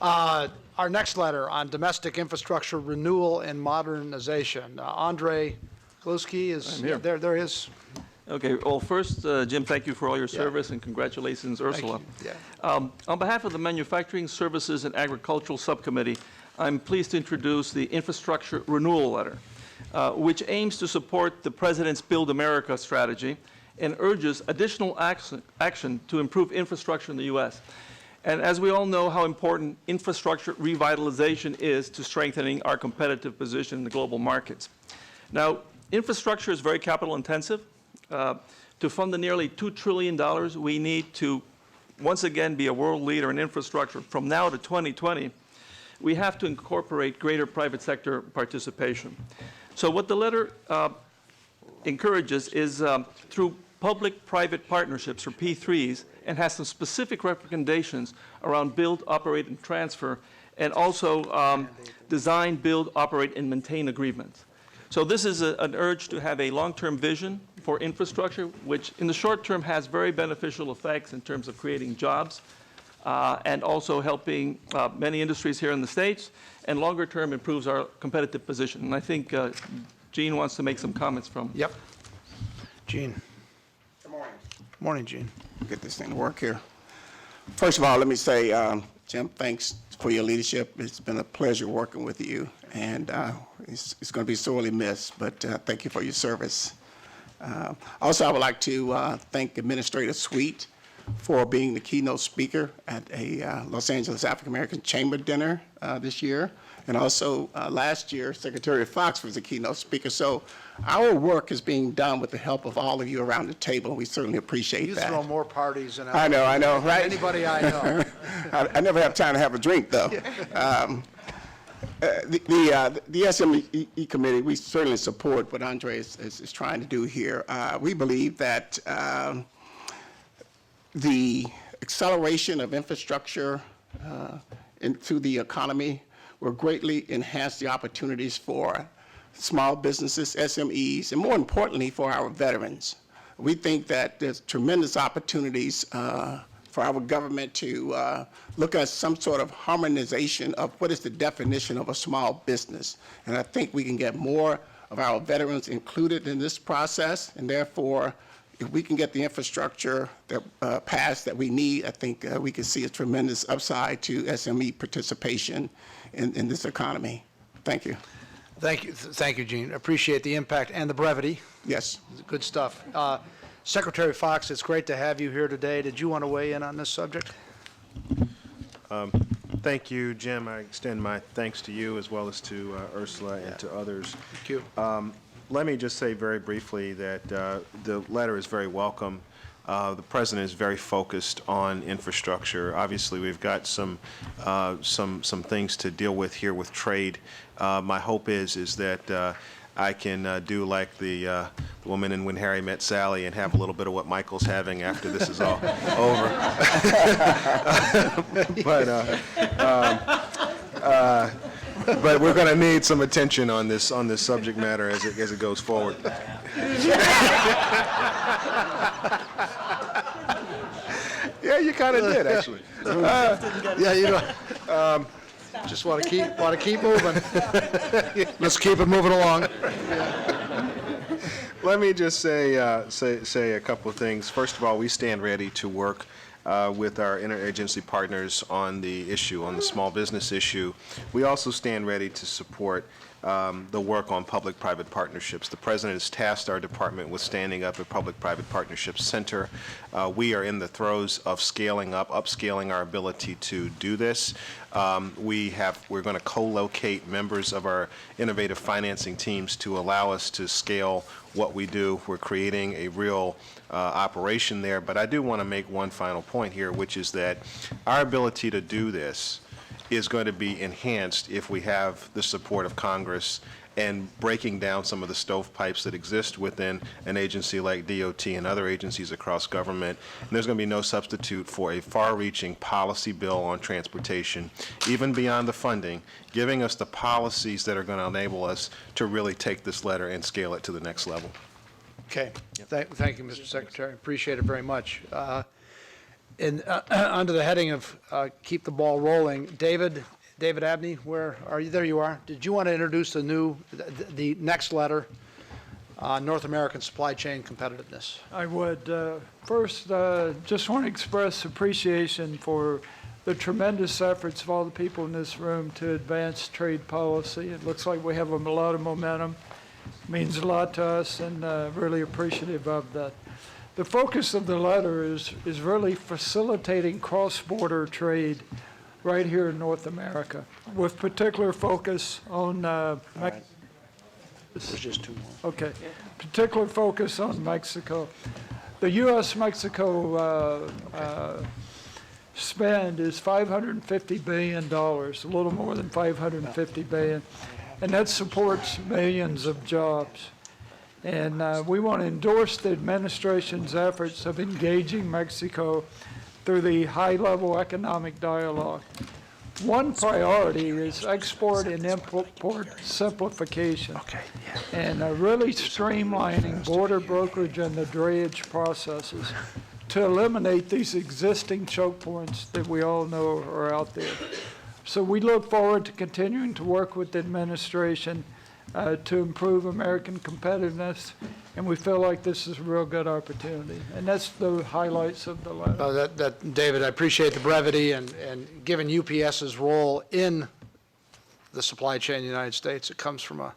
Our next letter on domestic infrastructure renewal and modernization. Andre Gluski is I'm here. there. He is. Okay. Well, first, Jim, thank you for all your service and congratulations, Ursula. Thank you. On behalf of the Manufacturing Services and Agricultural Subcommittee, I'm pleased to introduce the Infrastructure Renewal Letter, which aims to support the President's Build America strategy and urges additional action to improve infrastructure in the U.S. And as we all know how important infrastructure revitalization is to strengthening our competitive position in the global markets. Now, infrastructure is very capital intensive. To fund the nearly $2 trillion we need to once again be a world leader in infrastructure from now to 2020, we have to incorporate greater private sector participation. So what the letter encourages is through public-private partnerships, or P3s, and has some specific recommendations around build, operate, and transfer, and also design, build, operate, and maintain agreements. So this is an urge to have a long-term vision for infrastructure, which in the short term has very beneficial effects in terms of creating jobs and also helping many industries here in the States, and longer term improves our competitive position. And I think Gene wants to make some comments from. Yep. Gene. Good morning. Morning, Gene. Get this thing to work here. First of all, let me say, Jim, thanks for your leadership. It's been a pleasure working with you, and it's going to be sorely missed, but thank you for your service. Also, I would like to thank Administrator Sweet for being the keynote speaker at a Los Angeles African American Chamber dinner this year. And also last year, Secretary Fox was the keynote speaker. So our work is being done with the help of all of you around the table. We certainly appreciate You that. throw more parties than I know, right? Anybody I know. I never have time to have a drink, though. The SME committee, we certainly support what Andre is trying to do here. We believe that the acceleration of infrastructure into the economy will greatly enhance the opportunities for small businesses, SMEs, and more importantly, for our veterans. We think that there's tremendous opportunities for our government to look at some sort of harmonization of what is the definition of a small business. And I think we can get more of our veterans included in this process, and therefore, if we can get the infrastructure that passed that we need, I think we can see a tremendous upside to SME participation in this economy. Thank you. Thank you, Gene. Appreciate the impact and the brevity. Yes. Good stuff. Secretary Fox, it's great to have you here today. Did you want to weigh in on this subject? Thank you, Jim. I extend my thanks to you as well as to Ursula and to others. Thank you. Let me just say very briefly that the letter is very welcome. The President is very focused on infrastructure. Obviously, we've got some things to deal with here with trade. My hope is that I can do like the woman in When Harry Met Sally and have a little bit of what Michael's having after this is all over. But we're going to need some attention on this subject matter as it goes forward. Yeah, you kind of did actually. Yeah, you know. Just want to keep moving. Let's keep it moving along. Let me just say a couple of things. First of all, we stand ready to work with our interagency partners on the issue, on the small business issue. We also stand ready to support the work on public-private partnerships. The President has tasked our department with standing up a public-private partnerships center. We are in the throes of scaling up, upscaling our ability to do this. We're going to co-locate members of our innovative financing teams to allow us to scale what we do. We're creating a real operation there. But I do want to make one final point here, which is that our ability to do this is going to be enhanced if we have the support of Congress and breaking down some of the stovepipes that exist within an agency like DOT and other agencies across government. And there's going to be no substitute for a far-reaching policy bill on transportation, even beyond the funding, giving us the policies that are going to enable us to really take this letter and scale it to the next level. Okay. Thank you, Mr. Secretary. Appreciate it very much. And under the heading of keep the ball rolling, David Abney, where are you? There you are. Did you want to introduce the next letter, North American supply chain competitiveness? I would. First, just want to express appreciation for the tremendous efforts of all the people in this room to advance trade policy. It looks like we have a lot of momentum. Means a lot to us, and really appreciative of that. The focus of the letter is really facilitating cross-border trade right here in North America, with particular focus on There's just two more. Okay. Particular focus on Mexico. The U.S.-Mexico spend is $550 billion, a little more than $550 billion, and that supports millions of jobs. And we want to endorse the administration's efforts of engaging Mexico through the high-level economic dialogue. One priority is export and import simplification. And really streamlining border brokerage and the drayage processes to eliminate these existing choke points that we all know are out there. So we look forward to continuing to work with the administration to improve American competitiveness, and we feel like this is a real good opportunity. And that's the highlights of the letter. David, I appreciate the brevity and given UPS's role in the supply chain in the United States, it comes from a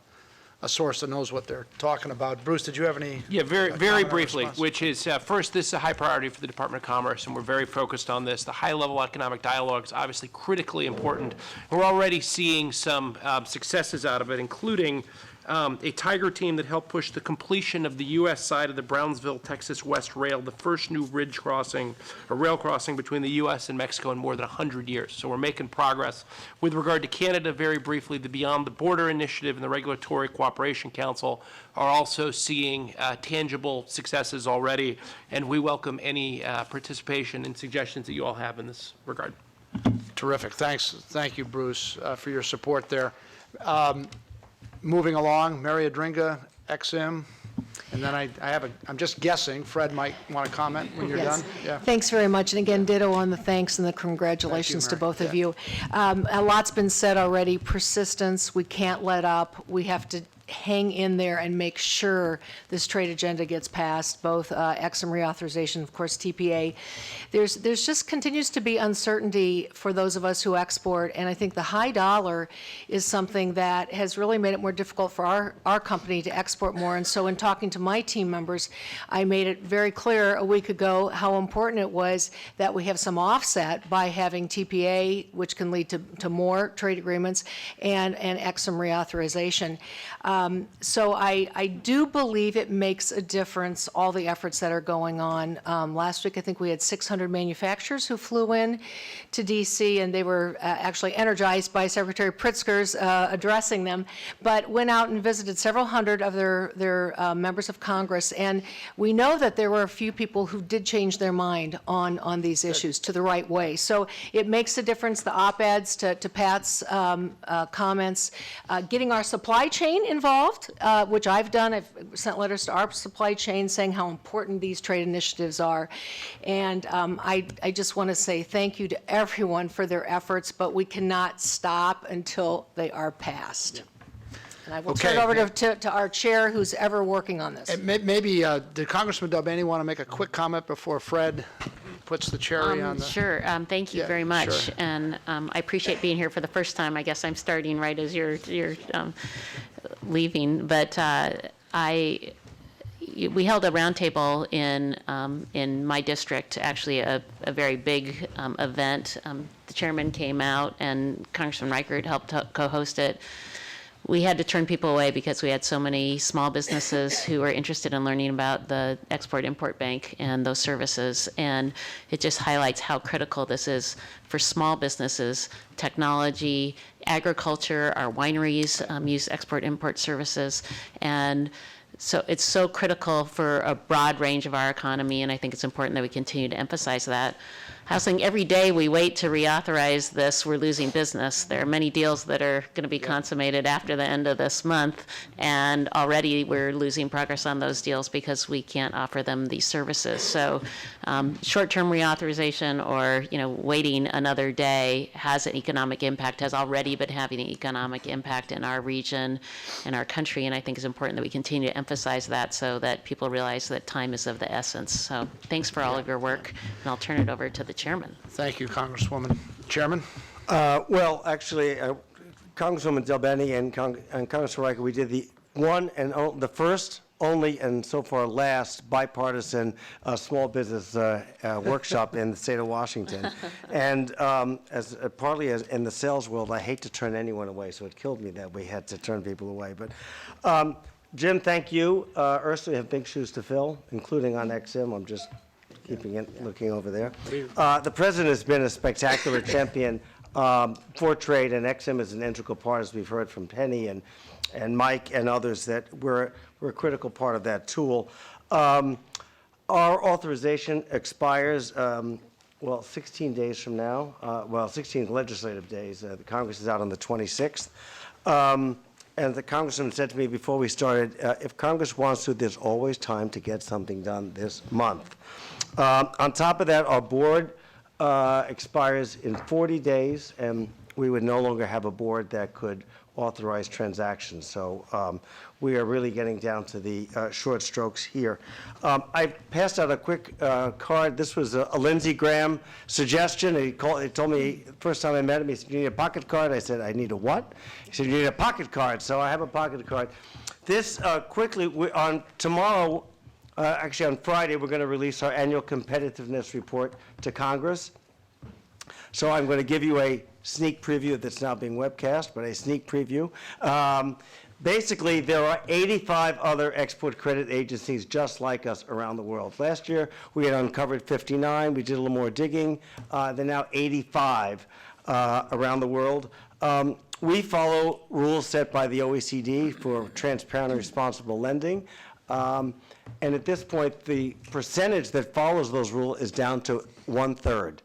source that knows what they're talking about. Bruce, did you have any? Yeah, very comment or briefly, response? which is, first, this is a high priority for the Department of Commerce, and we're very focused on this. The high-level economic dialogue is obviously critically important. We're already seeing some successes out of it, including a Tiger team that helped push the completion of the U.S. side of the Brownsville, Texas West Rail, the first new ridge crossing, or rail crossing between the U.S. and Mexico in more than 100 years. So we're making progress. With regard to Canada, very briefly, the Beyond the Border Initiative and the Regulatory Cooperation Council are also seeing tangible successes already, and we welcome any participation and suggestions that you all have in this regard. Terrific. Thanks. Thank you, Bruce, for your support there. Moving along, Mary Adringa, XM, and then I'm just guessing, Fred might want to comment when you're Yes. done. Yeah. Thanks very much. And again, ditto on the thanks and the congratulations to Mary. both of Yeah. you. A lot's been said already. Persistence, we can't let up. We have to hang in there and make sure this trade agenda gets passed, both EXIM reauthorization, of course, TPA. There's just continues to be uncertainty for those of us who export, and I think the high dollar is something that has really made it more difficult for our company to export more. And so in talking to my team members, I made it very clear a week ago how important it was that we have some offset by having TPA, which can lead to more trade agreements, and EXIM reauthorization. So I do believe it makes a difference, all the efforts that are going on. Last week, I think we had 600 manufacturers who flew in to D.C., and they were actually energized by Secretary Pritzker's addressing them, but went out and visited several hundred of their members of Congress. And we know that there were a few people who did change their mind on these issues to the right way. So it makes a difference, the op-eds to Pat's comments, getting our supply chain involved, which I've done. I've sent letters to our supply chain saying how important these trade initiatives are. And I just want to say thank you to everyone for their efforts, but we cannot stop until they are passed. And I will turn it over to our chair, who's ever working on this. And maybe, did Congressman Delbany want to make a quick comment before Fred puts the cherry on the? Sure. Thank you Yeah, very much. sure. And I appreciate being here for the first time. I guess I'm starting right as you're leaving. But we held a roundtable in my district, actually a very big event. The chairman came out, and Congressman Reichert helped co-host it. We had to turn people away because we had so many small businesses who were interested in learning about the Export-Import Bank and those services. And it just highlights how critical this is for small businesses, technology, agriculture. Our wineries use export-import services. And so it's so critical for a broad range of our economy, and I think it's important that we continue to emphasize that. housing, every day we wait to reauthorize this, we're losing business. There are many deals that are going to be consummated after the end of this month, and already we're losing progress on those deals because we can't offer them these services. So short-term reauthorization or, waiting another day has an economic impact, has already been having an economic impact in our region, in our country, and I think it's important that we continue to emphasize that so that people realize that time is of the essence. So thanks for all of your work, and I'll turn it over to the chairman. Thank you, Congresswoman. Chairman? Well, actually, Congresswoman Del Bene and Congressman Riker, we did the the first, only, and so far last bipartisan small business workshop in the state of Washington. And partly as in the sales world, I hate to turn anyone away, so it killed me that we had to turn people away. But Jim, thank you. Ursula, you have big shoes to fill, including on XM. I'm just looking over there. The president has been a spectacular champion for trade, and XM is an integral part, as we've heard from Penny and Mike and others, that we're a critical part of that tool. Our authorization expires, 16 days from now. 16 legislative days. The Congress is out on the 26th. And the congressman said to me before we started, if Congress wants to, there's always time to get something done this month. On top of that, our board expires in 40 days, and we would no longer have a board that could authorize transactions. So we are really getting down to the short strokes here. I passed out a quick card. This was a Lindsey Graham suggestion. He told me the first time I met him, he said, "You need a pocket card?" I said, "I need a what?" He said, "You need a pocket card." So I have a pocket card. This quickly, on tomorrow, actually on Friday, we're going to release our annual competitiveness report to Congress. So I'm going to give you a sneak preview that's now being webcast, but a sneak preview. Basically, there are 85 other export credit agencies just like us around the world. Last year, we had uncovered 59. We did a little more digging. There are now 85 around the world. We follow rules set by the OECD for transparent and responsible lending. And at this point, the percentage that follows those rules is down to 1/3.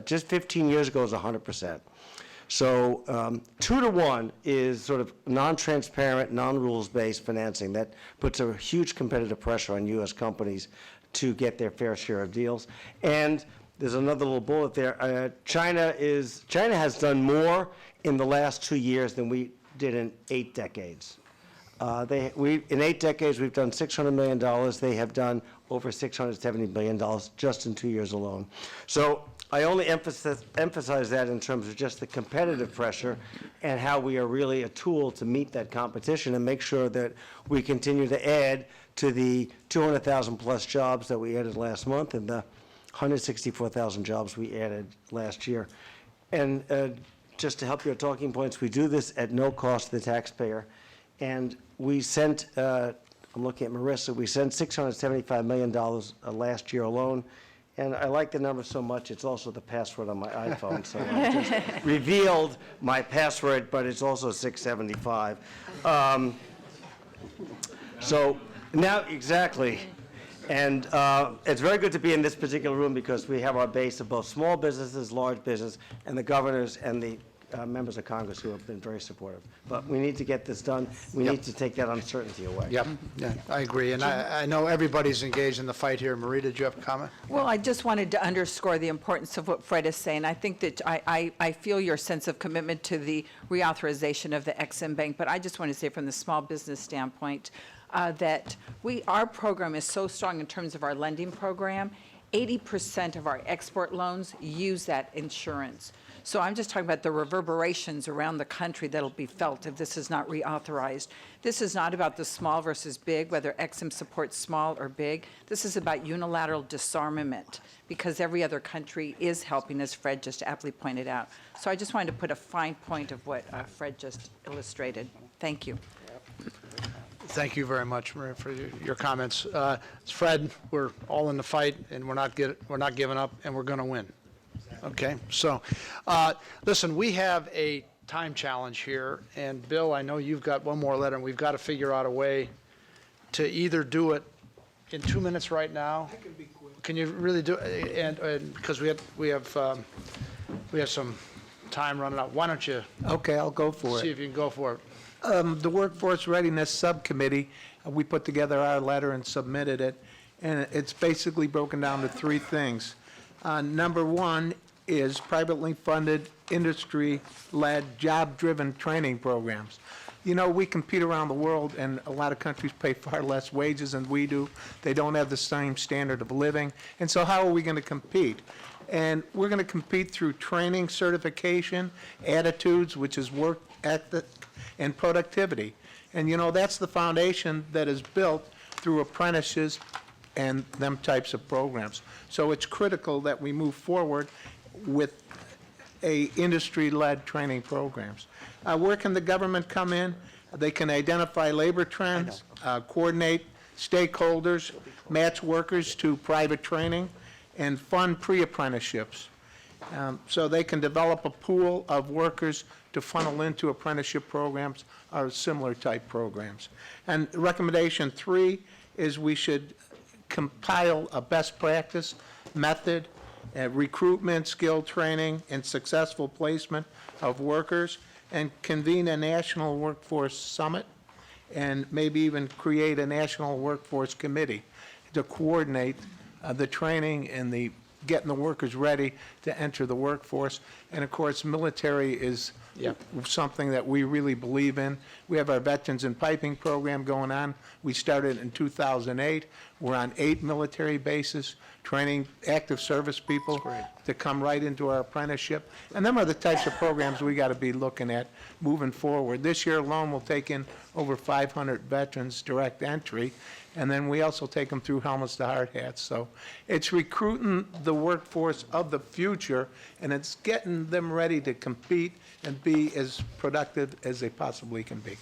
Just 15 years ago, it was 100%. So 2 to 1 is sort of non-transparent, non-rules-based financing. That puts a huge competitive pressure on U.S. companies to get their fair share of deals. And there's another little bullet there. China has done more in the last 2 years than we did in 8 decades. In 8 decades, we've done $600 million. They have done over $670 million just in 2 years alone. So I only emphasize that in terms of just the competitive pressure and how we are really a tool to meet that competition and make sure that we continue to add to the 200,000 plus jobs that we added last month and the 164,000 jobs we added last year. And just to help your talking points, we do this at no cost to the taxpayer. And we sent, I'm looking at Marissa, we sent $675 million last year alone. And I like the number so much, it's also the password on my iPhone. So I just revealed my password, but it's also 675. So now, exactly. And it's very good to be in this particular room because we have our base of both small businesses, large business, and the governors and the members of Congress who have been very supportive. But we need to get this done. We need to take that uncertainty away. Yep, yeah, I agree. And I know everybody's engaged in the fight here. Marie, did you have a comment? Well, I just wanted to underscore the importance of what Fred is saying. I think that I feel your sense of commitment to the reauthorization of the Exim Bank, but I just want to say from the small business standpoint that our program is so strong in terms of our lending program. 80% of our export loans use that insurance. So I'm just talking about the reverberations around the country that'll be felt if this is not reauthorized. This is not about the small versus big, whether Exim supports small or big. This is about unilateral disarmament because every other country is helping, as Fred just aptly pointed out. So I just wanted to put a fine point of what Fred just illustrated. Thank you. Thank you very much, Maria, for your comments. Fred, we're all in the fight, and we're not giving up, and we're going to win. Okay, so listen, we have a time challenge here, and Bill, I know you've got one more letter, and we've got to figure out a way to either do it in 2 minutes right now. I can be quick. can you really do, and because we have some time running out, why don't you Okay, I'll go for see it. if you can go for it? The Workforce Readiness Subcommittee, we put together our letter and submitted it, and it's basically broken down to three things. Number one is privately funded, industry-led, job-driven training programs. You know, we compete around the world, and a lot of countries pay far less wages than we do. They don't have the same standard of living, and so how are we going to compete? And we're going to compete through training, certification, attitudes, which is work ethic, and productivity. And, you know, that's the foundation that is built through apprentices and them types of programs. So it's critical that we move forward with a industry-led training programs. Where can the government come in? They can identify labor trends, coordinate stakeholders, match workers to private training, and fund pre-apprenticeships. So they can develop a pool of workers to funnel into apprenticeship programs or similar type programs. And recommendation 3 is we should compile a best practice method, recruitment, skill training, and successful placement of workers, and convene a national workforce summit, and maybe even create a national workforce committee to coordinate the training and the getting the workers ready to enter the workforce. And of course, military is something that we really believe in. We have our Veterans in Piping program going on. We started in 2008. We're on 8 military bases, training active service people to come right into our apprenticeship. And them are the types of programs we got to be looking at moving forward. This year alone, we'll take in over 500 veterans direct entry, and then we also take them through helmets to hard hats. So it's recruiting the workforce of the future, and it's getting them ready to compete and be as productive as they possibly can be.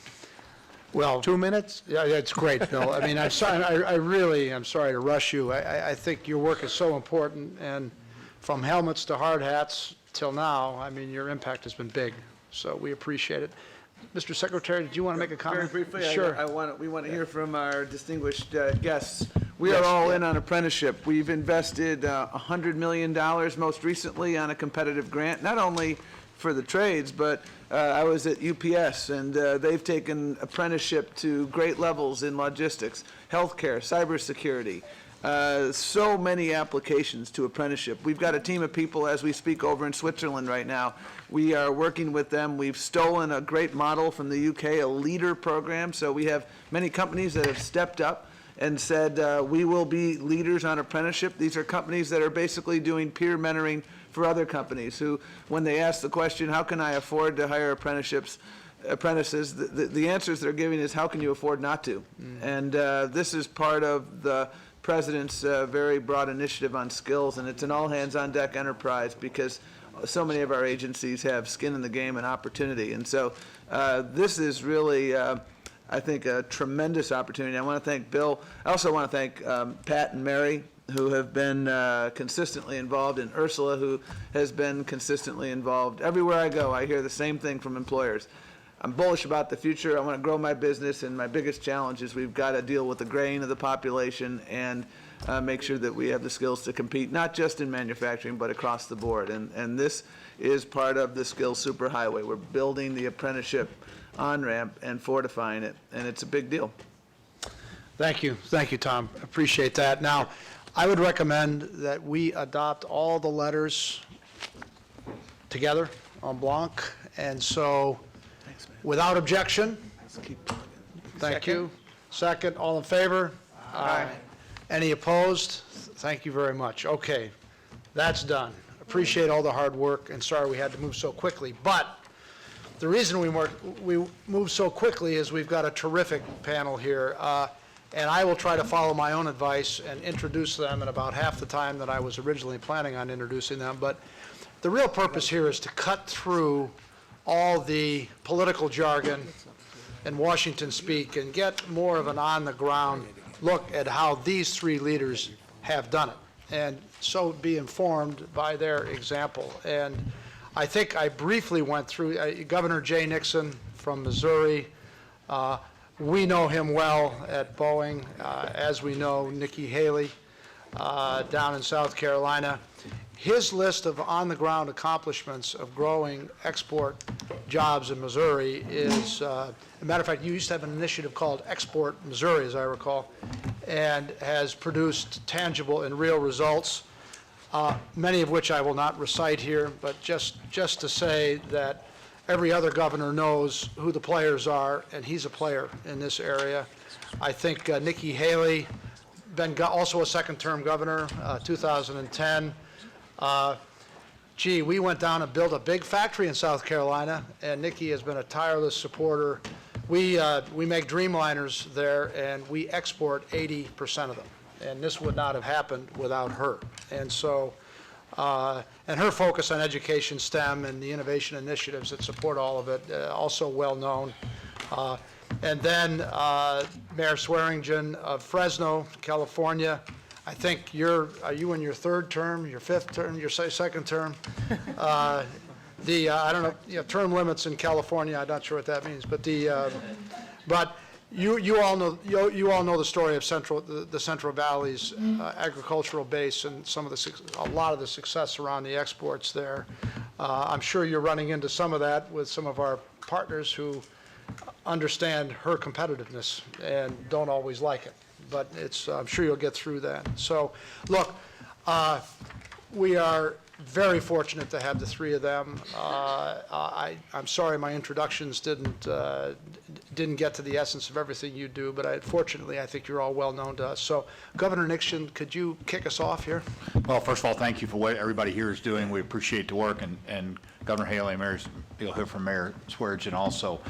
Well, 2 minutes? yeah, that's great, Bill. I mean, I'm sorry, I really am sorry to rush you. I think your work is so important, and from helmets to hard hats till now, I mean, your impact has been big, so we appreciate it. Mr. Secretary, did you want to make a comment? Very briefly, Sure. we want to hear from our distinguished guests. We are all in on apprenticeship. We've invested $100 million most recently on a competitive grant, not only for the trades, but I was at UPS, and they've taken apprenticeship to great levels in logistics, healthcare, cybersecurity. So many applications to apprenticeship. We've got a team of people as we speak over in Switzerland right now. We are working with them. We've stolen a great model from the UK, a leader program. So we have many companies that have stepped up and said, we will be leaders on apprenticeship. These are companies that are basically doing peer mentoring for other companies who, when they ask the question, how can I afford to hire apprentices, the answers they're giving is, how can you afford not to? And this is part of the President's very broad initiative on skills, and it's an all-hands-on-deck enterprise because so many of our agencies have skin in the game and opportunity. And so this is really, I think, a tremendous opportunity. I want to thank Bill. I also want to thank Pat and Mary, who have been consistently involved, and Ursula, who has been consistently involved. Everywhere I go, I hear the same thing from employers. I'm bullish about the future. I want to grow my business, and my biggest challenge is we've got to deal with the graying of the population and make sure that we have the skills to compete, not just in manufacturing, but across the board. And this is part of the skills superhighway. We're building the apprenticeship on-ramp and fortifying it, and it's a big deal. Thank you, Tom. Appreciate that. Now, I would recommend that we adopt all the letters together en bloc, and so, without objection? Thank you. Second, all in favor? Aye. Any opposed? Thank you very much. Okay, that's done. Appreciate all the hard work, and sorry we had to move so quickly. But the reason we moved so quickly is we've got a terrific panel here, and I will try to follow my own advice and introduce them in about half the time that I was originally planning on introducing them. But the real purpose here is to cut through all the political jargon and Washington speak and get more of an on-the-ground look at how these three leaders have done it, and so be informed by their example. And I think I briefly went through Governor Jay Nixon from Missouri. We know him well at Boeing, as we know Nikki Haley. down in South Carolina. His list of on-the-ground accomplishments of growing export jobs in Missouri is, a matter of fact, you used to have an initiative called Export Missouri, as I recall, and has produced tangible and real results, many of which I will not recite here, but just to say that every other governor knows who the players are, and he's a player in this area. I think Nikki Haley, been also a second-term governor, 2010. We went down and built a big factory in South Carolina, and Nikki has been a tireless supporter. We make Dreamliners there, and we export 80% of them, and this would not have happened without her. And so, and her focus on education, STEM, and the innovation initiatives that support all of it, also well known. And then Mayor Swearingen of Fresno, California. I think are you in your third term, your fifth term, your second term? I don't know, term limits in California, I'm not sure what that means, but you all know the story of the Central Valley's agricultural base and a lot of the success around the exports there. I'm sure you're running into some of that with some of our partners who understand her competitiveness and don't always like it. But I'm sure you'll get through that. So, look, we are very fortunate to have the three of them. I'm sorry my introductions didn't get to the essence of everything you do, but fortunately I think you're all well known to us. So, Governor Nixon, could you kick us off here? Well, first of all, thank you for what everybody here is doing. We appreciate the work, and Governor Haley and you'll hear from Mayor Swearingen also.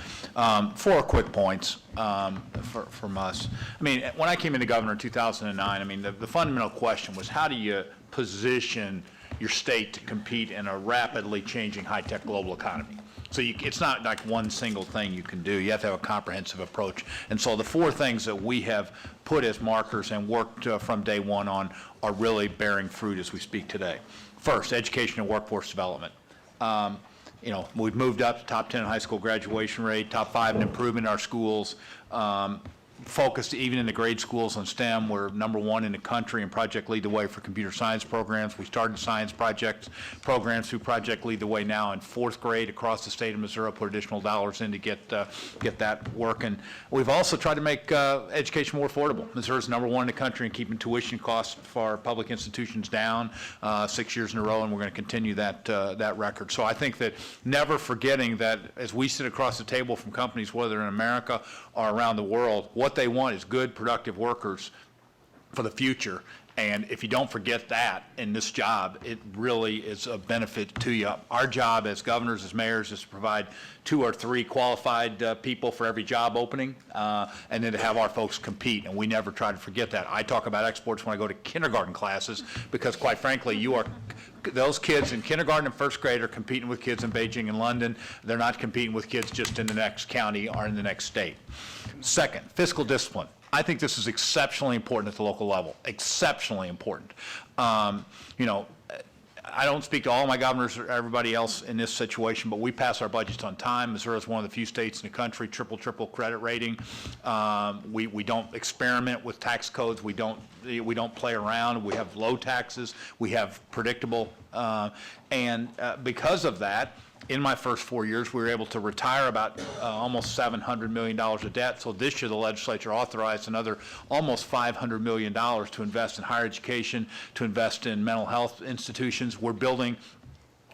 4 quick points from us. I mean, when I came into governor in 2009, I mean, the fundamental question was how do you position your state to compete in a rapidly changing high-tech global economy? So it's not like one single thing you can do. You have to have a comprehensive approach. And so the 4 things that we have put as markers and worked from day one on are really bearing fruit as we speak today. First, education and workforce development. We've moved up to top 10 in high school graduation rate, top 5 in improvement in our schools, focused even in the grade schools on STEM. We're #1 in the country in Project Lead the Way for computer science programs. We started science programs through Project Lead the Way now in 4th grade across the state of Missouri, put additional dollars in to get that working. We've also tried to make education more affordable. Missouri's #1 in the country in keeping tuition costs for public institutions down 6 years in a row, and we're going to continue that record. So I think that never forgetting that as we sit across the table from companies, whether in America or around the world, what they want is good, productive workers for the future. And if you don't forget that in this job, it really is a benefit to you. Our job as governors, as mayors, is to provide 2 or 3 qualified people for every job opening, and then to have our folks compete, and we never try to forget that. I talk about exports when I go to kindergarten classes because, quite frankly, those kids in kindergarten and 1st grade are competing with kids in Beijing and London. They're not competing with kids just in the next county or in the next state. Second, fiscal discipline. I think this is exceptionally important at the local level, exceptionally important. I don't speak to all my governors or everybody else in this situation, but we pass our budgets on time. Missouri is one of the few states in the country, triple credit rating. We don't experiment with tax codes. We don't play around. We have low taxes. We have predictable, and because of that, in my first 4 years, we were able to retire about almost $700 million of debt. So this year, the legislature authorized another almost $500 million to invest in higher education, to invest in mental health institutions. We're building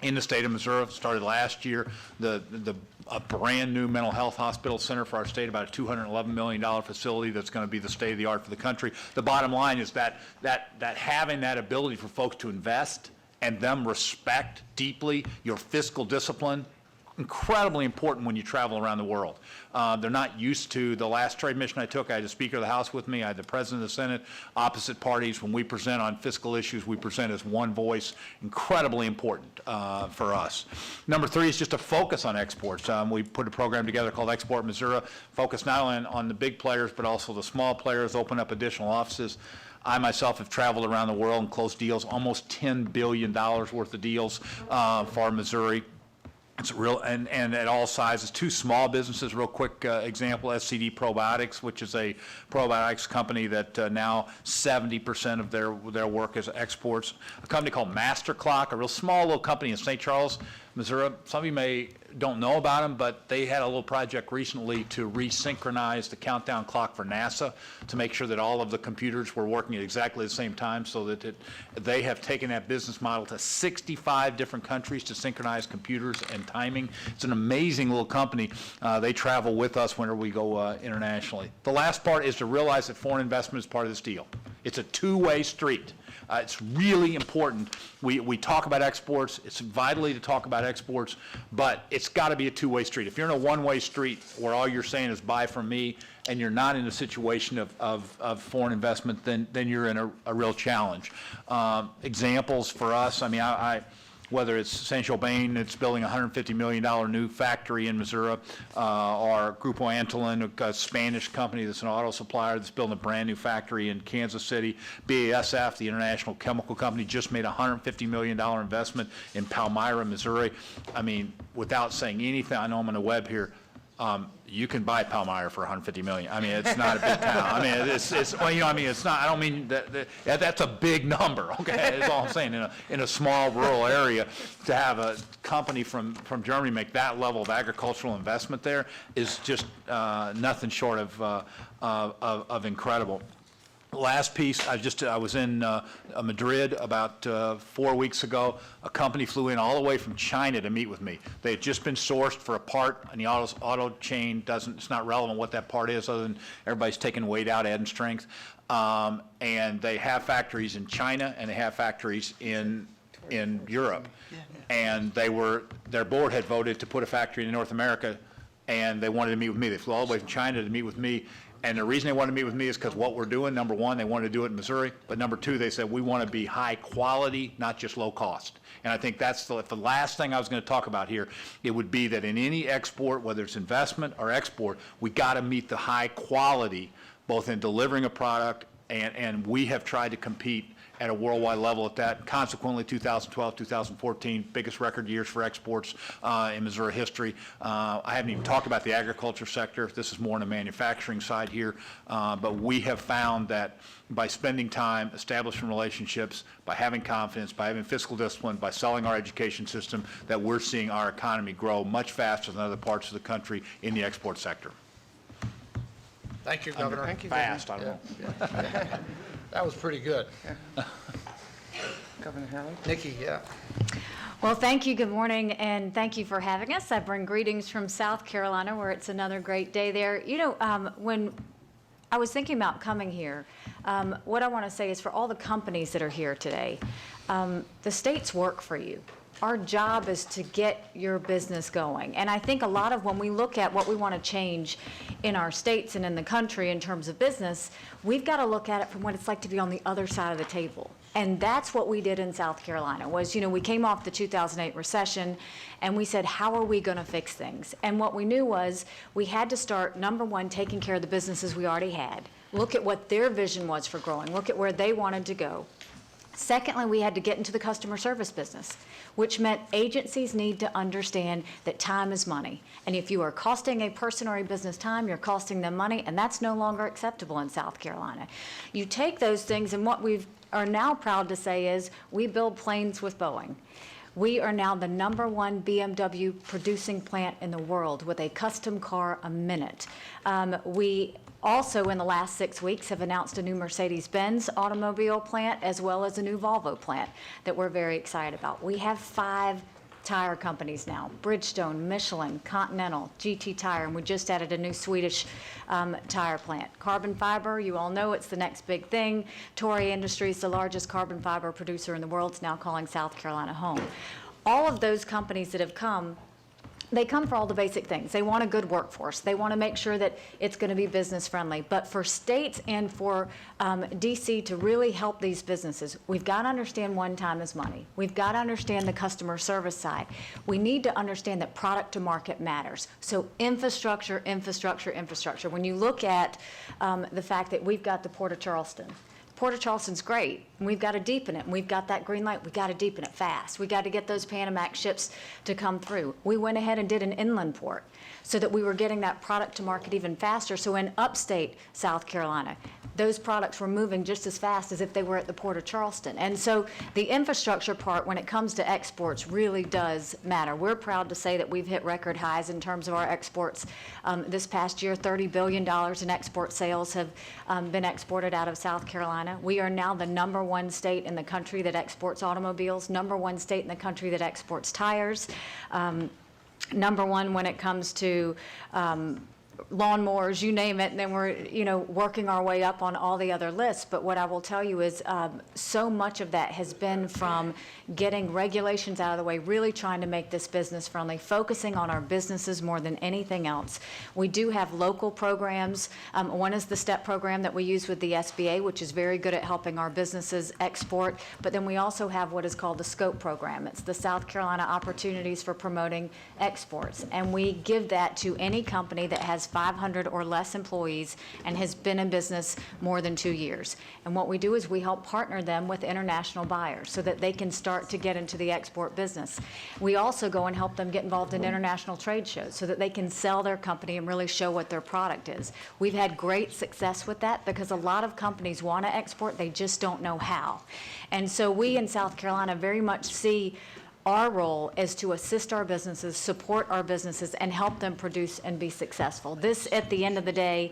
in the state of Missouri, started last year, a brand new mental health hospital center for our state, about a $211 million facility that's going to be the state of the art for the country. The bottom line is that having that ability for folks to invest and them respect deeply your fiscal discipline, incredibly important when you travel around the world. They're not used to the last trade mission I took. I had the Speaker of the House with me. I had the President of the Senate, opposite parties. When we present on fiscal issues, we present as one voice. Incredibly important for us. Number 3 is just a focus on exports. We put a program together called Export Missouri, focused not only on the big players, but also the small players, open up additional offices. I myself have traveled around the world and closed deals, almost $10 billion worth of deals for Missouri. It's real, and at all sizes. Two small businesses, real quick example, SCD Probiotics, which is a probiotics company that now 70% of their work is exports. A company called Master Clock, a real small little company in St. Charles, Missouri. Some of you don't know about them, but they had a little project recently to resynchronize the countdown clock for NASA to make sure that all of the computers were working at exactly the same time, so that they have taken that business model to 65 different countries to synchronize computers and timing. It's an amazing little company. They travel with us whenever we go internationally. The last part is to realize that foreign investment is part of this deal. It's a two-way street. It's really important. We talk about exports. It's vitally to talk about exports, but it's got to be a two-way street. If you're in a one-way street where all you're saying is buy from me, and you're not in a situation of foreign investment, then you're in a real challenge. Examples for us, I mean, whether it's Saint-Gobain, it's building a $150 million new factory in Missouri, or Grupo Antolin, a Spanish company that's an auto supplier that's building a brand new factory in Kansas City. BASF, the international chemical company, just made a $150 million investment in Palmyra, Missouri. I mean, without saying anything, I know I'm on the web here, you can buy Palmyra for $150 million. I mean, it's not a big town. I mean, it's well, you know, I mean, it's not. I don't mean that's a big number. Okay, that's all I'm saying. In a small rural area, to have a company from Germany make that level of agricultural investment there is just nothing short of incredible. Last piece, I was in Madrid about 4 weeks ago. A company flew in all the way from China to meet with me. They had just been sourced for a part, and the auto chain it's not relevant what that part is, other than everybody's taking weight out, adding strength. And they have factories in China, and they have factories in Europe. And their board had voted to put a factory in North America, and they wanted to meet with me. They flew all the way from China to meet with me. And the reason they wanted to meet with me is because what we're doing, number one, they wanted to do it in Missouri, but number two, they said, we want to be high quality, not just low cost. And I think that's the last thing I was going to talk about here. It would be that in any export, whether it's investment or export, we got to meet the high quality, both in delivering a product, and we have tried to compete at a worldwide level at that. Consequently, 2012, 2014, biggest record years for exports in Missouri history. I haven't even talked about the agriculture sector. This is more on the manufacturing side here. But we have found that by spending time, establishing relationships, by having confidence, by having fiscal discipline, by selling our education system, that we're seeing our economy grow much faster than other parts of the country in the export sector. Thank you, Governor. Thank you. Fast, I don't know. That was pretty good. Governor Haley? Nikki, yeah. Well, thank you. Good morning, and thank you for having us. I bring greetings from South Carolina, where it's another great day there. You know, when I was thinking about coming here, what I want to say is for all the companies that are here today, the states work for you. Our job is to get your business going. And I think a lot of when we look at what we want to change in our states and in the country in terms of business, we've got to look at it from what it's like to be on the other side of the table. And that's what we did in South Carolina was, you know, we came off the 2008 recession and we said, how are we going to fix things? And what we knew was we had to start, number one, taking care of the businesses we already had. Look at what their vision was for growing. Look at where they wanted to go. Secondly, we had to get into the customer service business, which meant agencies need to understand that time is money. And if you are costing a person or a business time, you're costing them money, and that's no longer acceptable in South Carolina. You take those things, and what we are now proud to say is we build planes with Boeing. We are now the #1 BMW producing plant in the world with a custom car a minute. We also, in the last 6 weeks, have announced a new Mercedes-Benz automobile plant as well as a new Volvo plant that we're very excited about. We have 5 tire companies now, Bridgestone, Michelin, Continental, GT Tire, and we just added a new Swedish tire plant. Carbon fiber, you all know it's the next big thing. Toray Industries, the largest carbon fiber producer in the world, is now calling South Carolina home. All of those companies that have come, they come for all the basic things. They want a good workforce. They want to make sure that it's going to be business friendly. But for states and for DC to really help these businesses, we've got to understand one time is money. We've got to understand the customer service side. We need to understand that product to market matters. So infrastructure, infrastructure, infrastructure. When you look at the fact that we've got the Port of Charleston, Port of Charleston's great, and we've got to deepen it, and we've got that green light, we got to deepen it fast. We got to get those Panamax ships to come through. We went ahead and did an inland port so that we were getting that product to market even faster. So in upstate South Carolina, those products were moving just as fast as if they were at the Port of Charleston. And so the infrastructure part, when it comes to exports, really does matter. We're proud to say that we've hit record highs in terms of our exports. This past year, $30 billion in export sales have been exported out of South Carolina. We are now the #1 state in the country that exports automobiles, #1 state in the country that exports tires, #1 when it comes to lawnmowers, you name it, and then we're, working our way up on all the other lists. But what I will tell you is so much of that has been from getting regulations out of the way, really trying to make this business friendly, focusing on our businesses more than anything else. We do have local programs. One is the STEP program that we use with the SBA, which is very good at helping our businesses export. But then we also have what is called the SCOPE program. It's the South Carolina Opportunities for Promoting Exports. And we give that to any company that has 500 or less employees and has been in business more than 2 years. And what we do is we help partner them with international buyers so that they can start to get into the export business. We also go and help them get involved in international trade shows so that they can sell their company and really show what their product is. We've had great success with that because a lot of companies want to export, they just don't know how. And so we in South Carolina very much see our role is to assist our businesses, support our businesses, and help them produce and be successful. This, at the end of the day,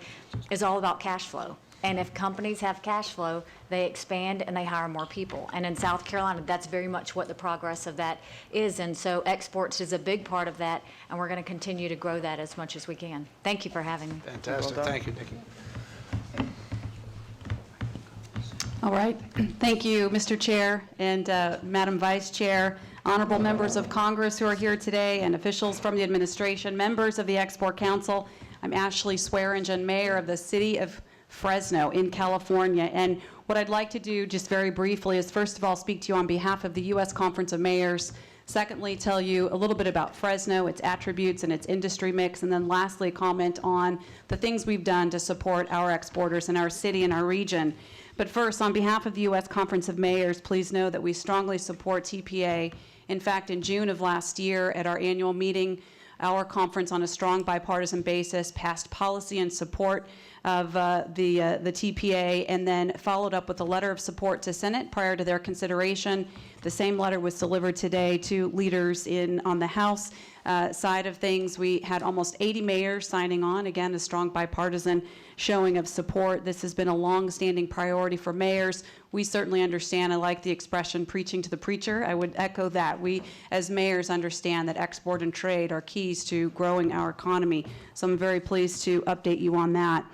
is all about cash flow. And if companies have cash flow, they expand and they hire more people. And in South Carolina, that's very much what the progress of that is. And so exports is a big part of that, and we're going to continue to grow that as much as we can. Thank you for having me. Fantastic. Thank you, Nikki. All right. Thank you, Mr. Chair and Madam Vice Chair, honorable members of Congress who are here today, and officials from the administration, members of the Export Council. I'm Ashley Swearingen, Mayor of the City of Fresno in California. And what I'd like to do just very briefly is, first of all, speak to you on behalf of the U.S. Conference of Mayors. Secondly, tell you a little bit about Fresno, its attributes, and its industry mix. And then lastly, comment on the things we've done to support our exporters in our city and our region. But first, on behalf of the U.S. Conference of Mayors, please know that we strongly support TPA. In fact, in June of last year at our annual meeting, our conference on a strong bipartisan basis passed policy in support of the TPA, and then followed up with a letter of support to Senate prior to their consideration. The same letter was delivered today to leaders on the House side of things. We had almost 80 mayors signing on, again, a strong bipartisan showing of support. This has been a long-standing priority for mayors. We certainly understand, I like the expression preaching to the preacher. I would echo that. We, as mayors, understand that export and trade are keys to growing our economy. So I'm very pleased to update you on that.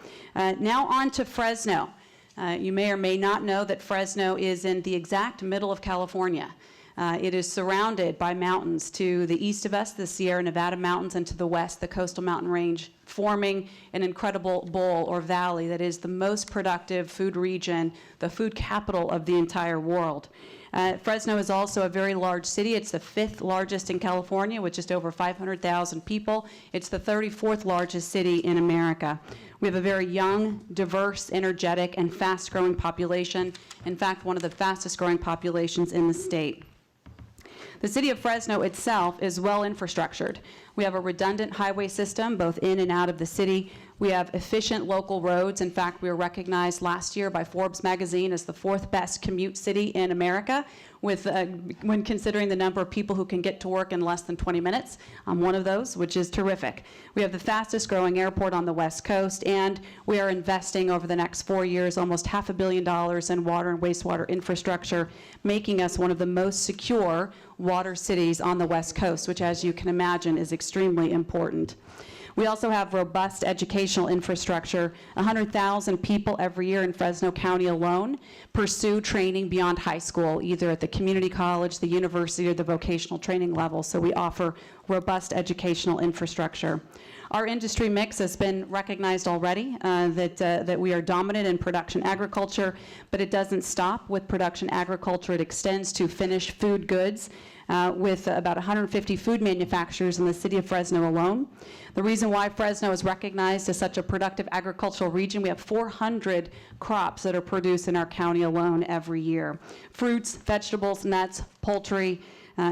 Now on to Fresno. You may or may not know that Fresno is in the exact middle of California. It is surrounded by mountains. To the east of us, the Sierra Nevada mountains, and to the west, the Coastal Mountain Range, forming an incredible bowl or valley that is the most productive food region, the food capital of the entire world. Fresno is also a very large city. It's the 5th largest in California, with just over 500,000 people. It's the 34th largest city in America. We have a very young, diverse, energetic, and fast-growing population. In fact, one of the fastest-growing populations in the state. The city of Fresno itself is well infrastructured. We have a redundant highway system both in and out of the city. We have efficient local roads. In fact, we were recognized last year by Forbes magazine as the 4th best commute city in America, with when considering the number of people who can get to work in less than 20 minutes. I'm one of those, which is terrific. We have the fastest growing airport on the West Coast, and we are investing over the next 4 years almost $500 million in water and wastewater infrastructure, making us one of the most secure water cities on the West Coast, which, as you can imagine, is extremely important. We also have robust educational infrastructure. 100,000 people every year in Fresno County alone pursue training beyond high school, either at the community college, the university, or the vocational training level. So we offer robust educational infrastructure. Our industry mix has been recognized already, that we are dominant in production agriculture, but it doesn't stop with production agriculture. It extends to finished food goods. with about 150 food manufacturers in the city of Fresno alone. The reason why Fresno is recognized as such a productive agricultural region, we have 400 crops that are produced in our county alone every year. Fruits, vegetables, nuts, poultry,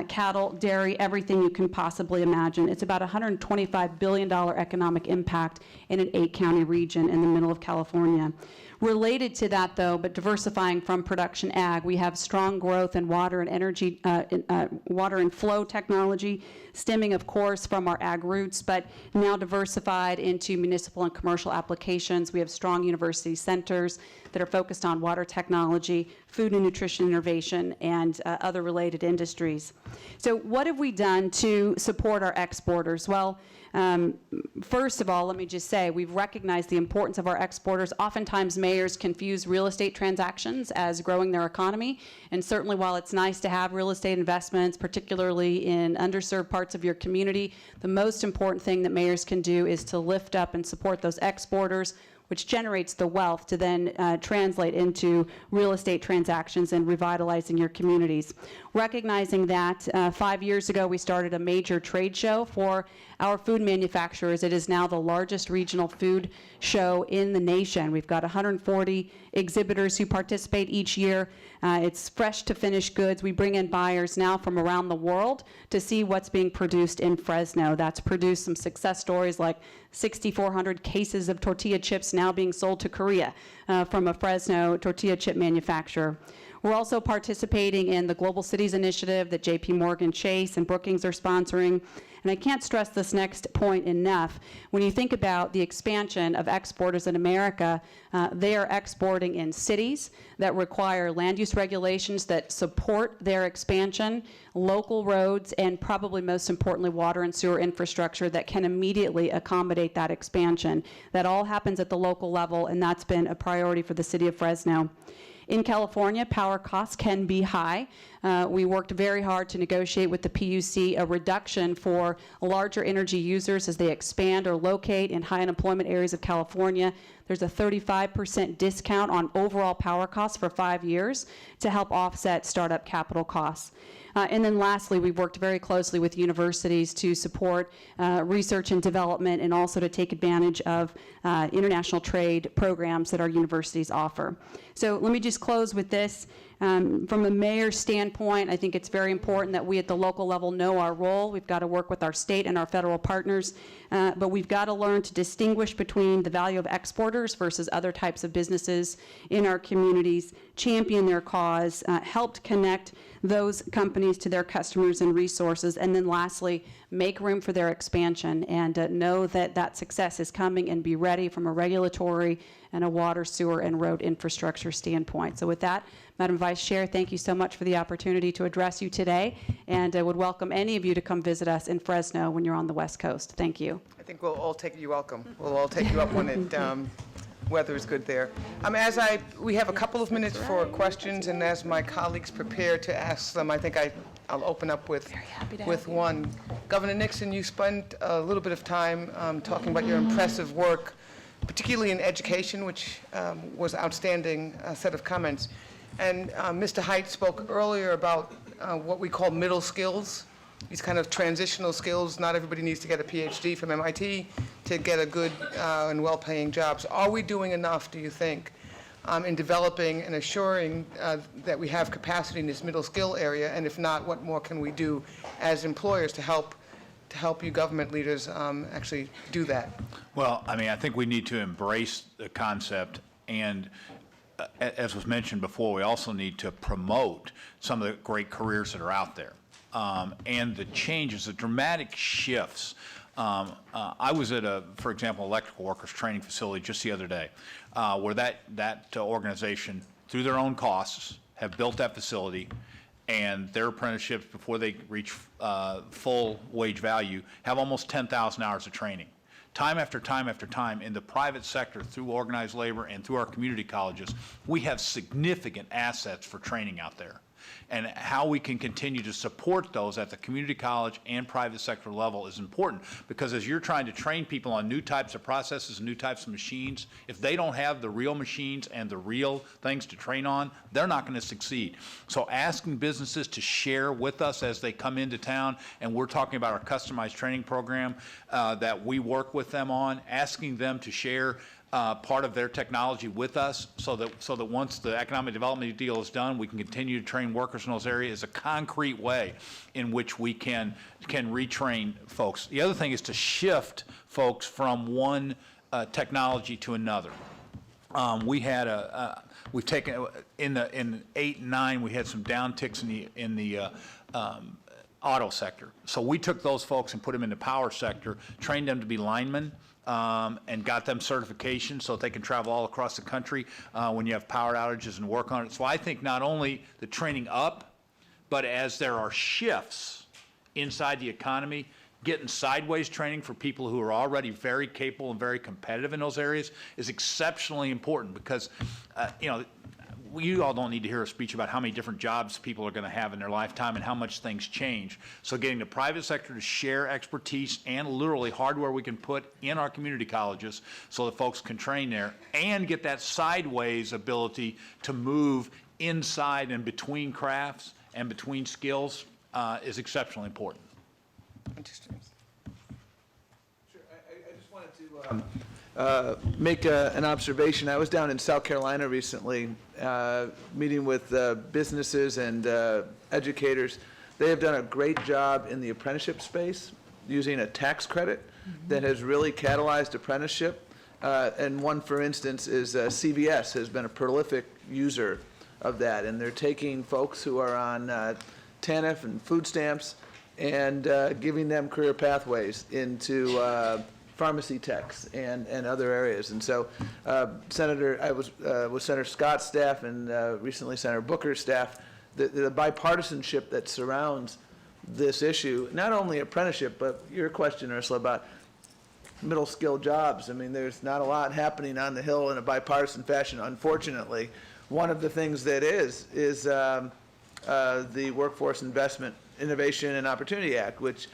cattle, dairy, everything you can possibly imagine. It's about $125 billion economic impact in an 8-county region in the middle of California. Related to that, though, but diversifying from production ag, we have strong growth in water and energy, water and flow technology, stemming, of course, from our ag roots, but now diversified into municipal and commercial applications. We have strong university centers that are focused on water technology, food and nutrition innovation, and other related industries. So what have we done to support our exporters? Well, first of all, let me just say, we've recognized the importance of our exporters. Oftentimes, mayors confuse real estate transactions as growing their economy. And certainly, while it's nice to have real estate investments, particularly in underserved parts of your community, the most important thing that mayors can do is to lift up and support those exporters, which generates the wealth to then translate into real estate transactions and revitalizing your communities. Recognizing that, 5 years ago, we started a major trade show for our food manufacturers. It is now the largest regional food show in the nation. We've got 140 exhibitors who participate each year. It's fresh to finished goods. We bring in buyers now from around the world to see what's being produced in Fresno. That's produced some success stories like 6,400 cases of tortilla chips now being sold to Korea from a Fresno tortilla chip manufacturer. We're also participating in the Global Cities Initiative that JP Morgan Chase and Brookings are sponsoring. And I can't stress this next point enough. When you think about the expansion of exporters in America, they are exporting in cities that require land use regulations that support their expansion, local roads, and probably most importantly, water and sewer infrastructure that can immediately accommodate that expansion. That all happens at the local level, and that's been a priority for the city of Fresno. In California, power costs can be high. We worked very hard to negotiate with the PUC a reduction for larger energy users as they expand or locate in high unemployment areas of California. There's a 35% discount on overall power costs for 5 years to help offset startup capital costs. And then lastly, we've worked very closely with universities to support research and development and also to take advantage of international trade programs that our universities offer. So let me just close with this. From a mayor's standpoint, I think it's very important that we at the local level know our role. We've got to work with our state and our federal partners, but we've got to learn to distinguish between the value of exporters versus other types of businesses in our communities, champion their cause, helped connect those companies to their customers and resources, and then lastly, make room for their expansion and know that that success is coming and be ready from a regulatory and a water, sewer, and road infrastructure standpoint. So with that, Madam Vice Chair, thank you so much for the opportunity to address you today, and I would welcome any of you to come visit us in Fresno when you're on the West Coast. Thank you. I think we'll all take you welcome. We'll all take you up when it weather is good there. We have a couple of minutes for questions, and as my colleagues prepare to ask them, I think I'll open up with one. Governor Nixon, you spent a little bit of time talking about your impressive work, particularly in education, which was outstanding set of comments. And Mr. Haidt spoke earlier about what we call middle skills, these kind of transitional skills. Not everybody needs to get a PhD from MIT to get a good and well-paying job. So are we doing enough, do you think, in developing and assuring that we have capacity in this middle skill area? And if not, what more can we do as employers to help you government leaders actually do that? Well, I mean, I think we need to embrace the concept, and as was mentioned before, we also need to promote some of the great careers that are out there. And the changes, the dramatic shifts. I was at for example, electrical workers training facility just the other day, where that organization, through their own costs, have built that facility, and their apprenticeships, before they reach full wage value, have almost 10,000 hours of training. Time after time after time, in the private sector, through organized labor and through our community colleges, we have significant assets for training out there. And how we can continue to support those at the community college and private sector level is important, because as you're trying to train people on new types of processes, new types of machines, if they don't have the real machines and the real things to train on, they're not going to succeed. So asking businesses to share with us as they come into town, and we're talking about our customized training program that we work with them on, asking them to share part of their technology with us so that once the economic development deal is done, we can continue to train workers in those areas, is a concrete way in which we can retrain folks. The other thing is to shift folks from one technology to another. We've taken, in 8 and 9, we had some downticks in the auto sector. So we took those folks and put them in the power sector, trained them to be linemen, and got them certification so that they can travel all across the country when you have power outages and work on it. So I think not only the training up, but as there are shifts inside the economy, getting sideways training for people who are already very capable and very competitive in those areas is exceptionally important, because, you all don't need to hear a speech about how many different jobs people are going to have in their lifetime and how much things change. So getting the private sector to share expertise and literally hardware we can put in our community colleges so that folks can train there and get that sideways ability to move inside and between crafts and between skills is exceptionally important. Interesting. Sure. I just wanted to make an observation. I was down in South Carolina recently, meeting with businesses and educators. They have done a great job in the apprenticeship space, using a tax credit that has really catalyzed apprenticeship. And one, for instance, is CVS has been a prolific user of that, and they're taking folks who are on TANF and food stamps and giving them career pathways into pharmacy techs and other areas. And so I was with Senator Scott's staff and recently Senator Booker's staff, the bipartisanship that surrounds this issue, not only apprenticeship, but your question, Ursula, about middle skill jobs. I mean, there's not a lot happening on the Hill in a bipartisan fashion, unfortunately. One of the things that is the Workforce Investment, Innovation and Opportunity Act, which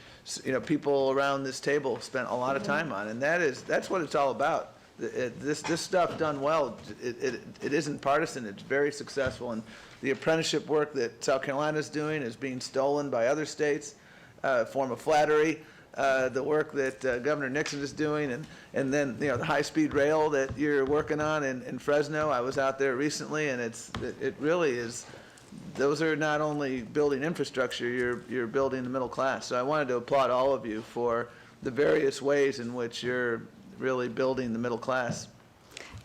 people around this table spent a lot of time on, and that's what it's all about. This stuff done well, it isn't partisan. It's very successful, and the apprenticeship work that South Carolina is doing is being stolen by other states, a form of flattery. The work that Governor Nixon is doing, and then the high-speed rail that you're working on in Fresno. I was out there recently, and it really is. Those are not only building infrastructure, you're building the middle class. So I wanted to applaud all of you for the various ways in which you're really building the middle class.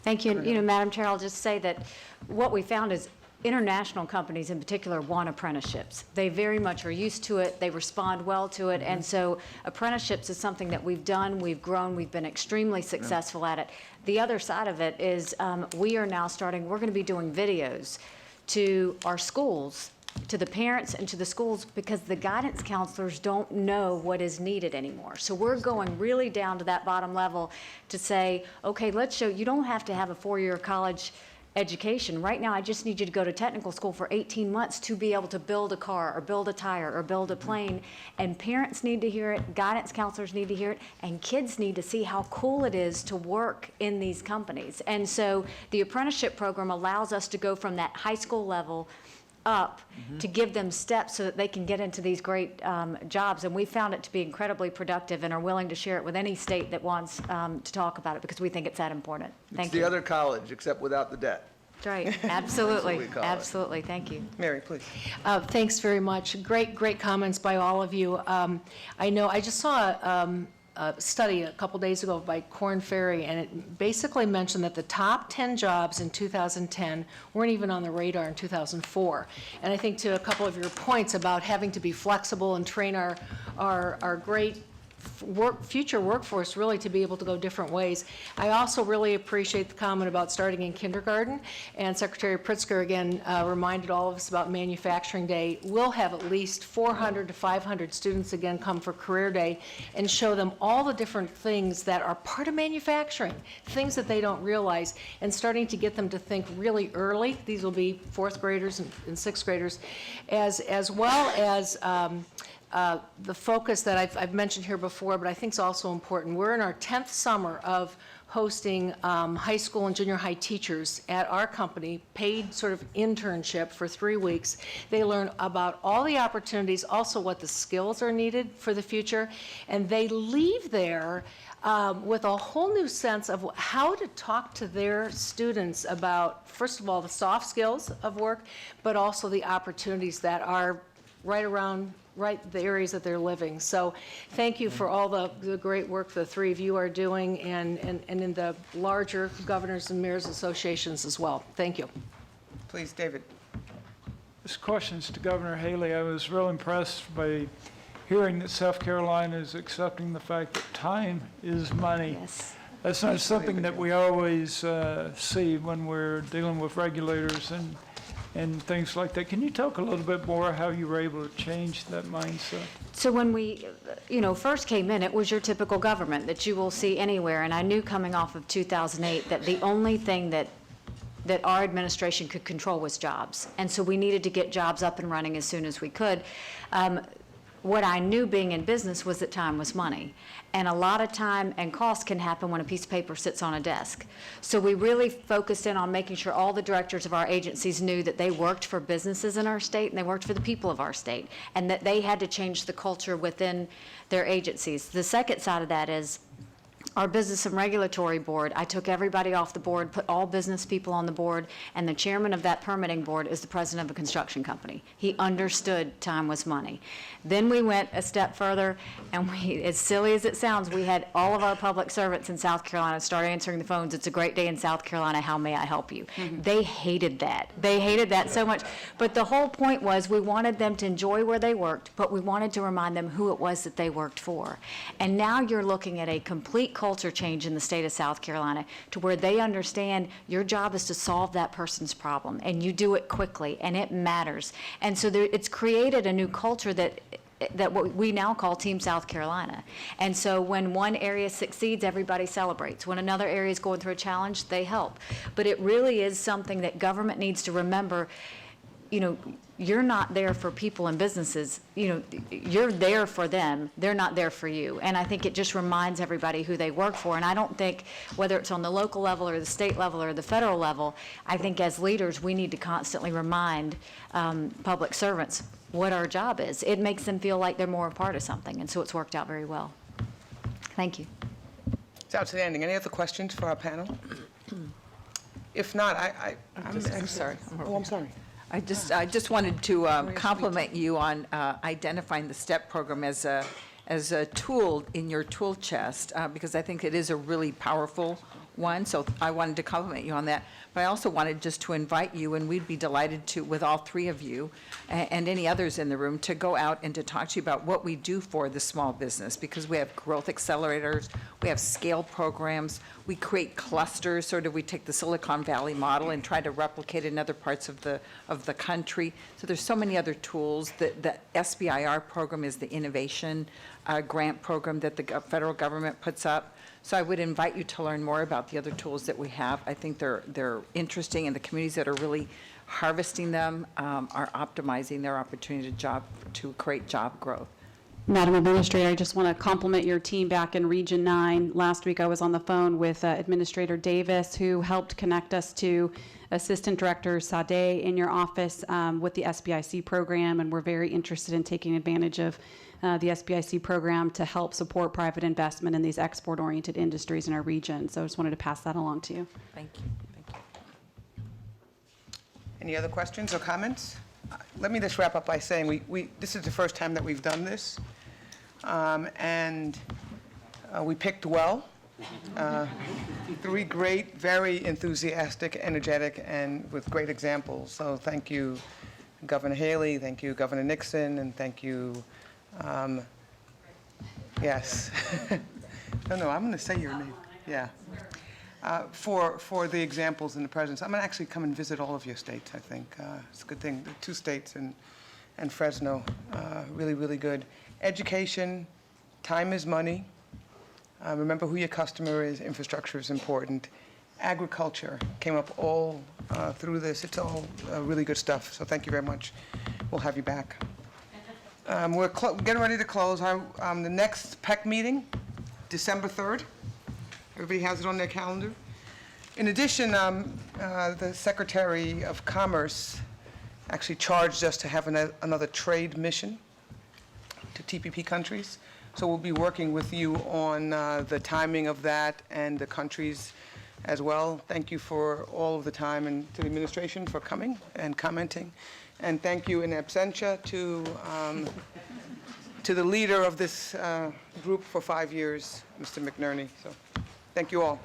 Thank you. Madam Chair, I'll just say that what we found is international companies in particular want apprenticeships. They very much are used to it. They respond well to it. And so apprenticeships is something that we've done, we've grown, we've been extremely successful at it. The other side of it is we are now we're going to be doing videos to our schools, to the parents and to the schools, because the guidance counselors don't know what is needed anymore. So we're going really down to that bottom level to say, okay, let's show you don't have to have a 4-year college education. Right now, I just need you to go to technical school for 18 months to be able to build a car or build a tire or build a plane. And parents need to hear it, guidance counselors need to hear it, and kids need to see how cool it is to work in these companies. And so the apprenticeship program allows us to go from that high school level up to give them steps so that they can get into these great jobs. And we found it to be incredibly productive and are willing to share it with any state that wants to talk about it, because we think it's that important. Thank you. It's the other college, except without the debt. That's right. Absolutely. That's what we call it. Absolutely. Thank you. Mary, please. Thanks very much. Great comments by all of you. I know, I just saw a study a couple days ago by Korn Ferry, and it basically mentioned that the top 10 jobs in 2010 weren't even on the radar in 2004. And I think to a couple of your points about having to be flexible and train our great future workforce really to be able to go different ways. I also really appreciate the comment about starting in kindergarten, and Secretary Pritzker again reminded all of us about Manufacturing Day. We'll have at least 400 to 500 students again come for Career Day and show them all the different things that are part of manufacturing, things that they don't realize, and starting to get them to think really early. These will be fourth graders and sixth graders, as well as the focus that I've mentioned here before, but I think is also important. We're in our 10th summer of hosting high school and junior high teachers at our company, paid sort of internship for 3 weeks. They learn about all the opportunities, also what the skills are needed for the future, and they leave there with a whole new sense of how to talk to their students about, first of all, the soft skills of work, but also the opportunities that are the areas that they're living. So thank you for all the great work the three of you are doing, and in the larger governors and mayors associations as well. Thank you. Please, David. This question's to Governor Haley. I was real impressed by hearing that South Carolina is accepting the fact that time is money. Yes. That's not something that we always see when we're dealing with regulators and things like that. Can you talk a little bit more how you were able to change that mindset? So when we, first came in, it was your typical government that you will see anywhere. And I knew coming off of 2008 that the only thing that our administration could control was jobs. And so we needed to get jobs up and running as soon as we could. What I knew being in business was that time was money. And a lot of time and cost can happen when a piece of paper sits on a desk. So we really focused in on making sure all the directors of our agencies knew that they worked for businesses in our state and they worked for the people of our state, and that they had to change the culture within their agencies. The second side of that is our Business and Regulatory Board. I took everybody off the board, put all business people on the board, and the chairman of that permitting board is the president of a construction company. He understood time was money. Then we went a step further, and as silly as it sounds, we had all of our public servants in South Carolina start answering the phones. It's a great day in South Carolina. How may I help you? Mm-hmm. They hated that. They hated that so much. But the whole point was we wanted them to enjoy where they worked, but we wanted to remind them who it was that they worked for. And now you're looking at a complete culture change in the state of South Carolina to where they understand your job is to solve that person's problem, and you do it quickly, and it matters. And so it's created a new culture that what we now call Team South Carolina. And so when one area succeeds, everybody celebrates. When another area is going through a challenge, they help. But it really is something that government needs to remember. You're not there for people and businesses. You're there for them. They're not there for you. And I think it just reminds everybody who they work for. And I don't think, whether it's on the local level or the state level or the federal level, I think as leaders we need to constantly remind public servants what our job is. It makes them feel like they're more a part of something. And so it's worked out very well. Thank you. It's outstanding. Any other questions for our panel? If not, I'm sorry. Oh, I'm sorry. I just wanted to compliment you on identifying the STEP program as a tool in your tool chest, because I think it is a really powerful one. So I wanted to compliment you on that. But I also wanted just to invite you, and we'd be delighted to, with all three of you and any others in the room, to go out and to talk to you about what we do for the small business, because we have growth accelerators, we have scale programs, we create clusters. Sort of, we take the Silicon Valley model and try to replicate it in other parts of the country. So there's so many other tools. The SBIR program is the innovation grant program that the federal government puts up. So I would invite you to learn more about the other tools that we have. I think they're interesting, and the communities that are really harvesting them are optimizing their opportunity to create job growth. Madam Administrator, I just want to compliment your team back in Region 9. Last week I was on the phone with Administrator Davis, who helped connect us to Assistant Director Sade in your office with the SBIC program, and we're very interested in taking advantage of the SBIC program to help support private investment in these export-oriented industries in our region. So I just wanted to pass that along to you. Thank you. Thank you. Any other questions or comments? Let me just wrap up by saying this is the first time that we've done this, and we picked well. Three great, very enthusiastic, energetic, and with great examples. So thank you, Governor Haley, thank you, Governor Nixon, and thank you, Yes. No, I'm going to say your name. Yeah. For the examples and the presence. I'm going to actually come and visit all of your states, I think. It's a good thing. The 2 states and Fresno, really, really good. Education, time is money. Remember who your customer is. Infrastructure is important. Agriculture came up all through this. It's all really good stuff. So thank you very much. We'll have you back. We're getting ready to close. The next PEC meeting, December 3rd. Everybody has it on their calendar. In addition, the Secretary of Commerce actually charged us to have another trade mission to TPP countries. So we'll be working with you on the timing of that and the countries as well. Thank you for all of the time, and to the administration for coming and commenting. And thank you in absentia to the leader of this group for 5 years, Mr. McNerney. So thank you all.